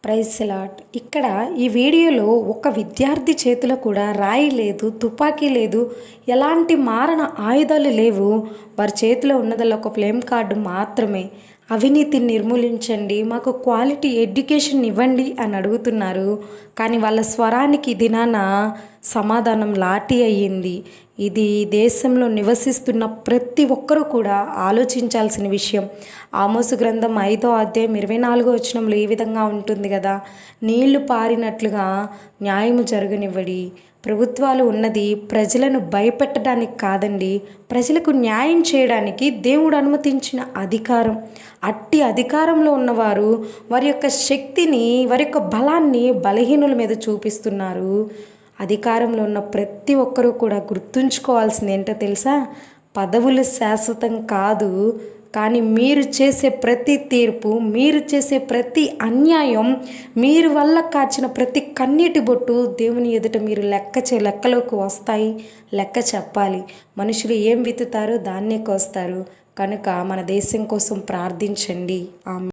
Praise lot. ఇక్కడ ఈ వీడియోలో ఒక విద్యార్థి చేతిలో కూడా రాయి లేదు, తుపాకీ లేదు, ఎలాంటి మారణ ఆయుధాలు లేవు. వారి చేతిలో ఉన్నదల్లా ఒక ఫ్లేమ్ కార్డు మాత్రమే. అవినీతిని నిర్మూలించండి, మాకు క్వాలిటీ ఎడ్యుకేషన్ ఇవ్వండి అని అడుగుతున్నారు. కానీ వాళ్ళ స్వరానికి దినాన సమాధానం లాఠీ అయ్యింది. ఇది దేశంలో నివసిస్తున్న ప్రతి ఒక్కరూ కూడా ఆలోచించాల్సిన విషయం. ఆమోసు గ్రంథం 5వ అధ్యాయం 24వ వచనంలో ఈ విధంగా ఉంటుంది కదా, నీళ్లు పారినట్లుగా న్యాయము జరగనివ్వడి. ప్రభుత్వాలు ఉన్నది ప్రజలను భయపెట్టడానికి కాదండి, ప్రజలకు న్యాయం చేయడానికి దేవుడు అనుమతించిన అధికారం. అట్టి అధికారంలో ఉన్నవారు వారి యొక్క శక్తిని, వారి యొక్క బలాన్ని బలహీనుల మీద చూపిస్తున్నారు. అధికారంలో ఉన్న ప్రతి ఒక్కరూ కూడా గుర్తుంచుకోవాల్సింది ఏంటో తెలుసా? పదవులు శాశ్వతం కాదు, కానీ మీరు చేసే ప్రతి తీర్పు, మీరు చేసే ప్రతి అన్యాయం, మీరు వల్ల కాచిన ప్రతి కన్నీటి బొట్టు దేవుని ఎదుట మీరు లెక్కలోకి వస్తాయి. లెక్క చెప్పాలి. మనుషులు ఏం విత్తుతారో దాన్నే కోస్తారు. కనుక మన దేశం కోసం ప్రార్థించండి. ఆమె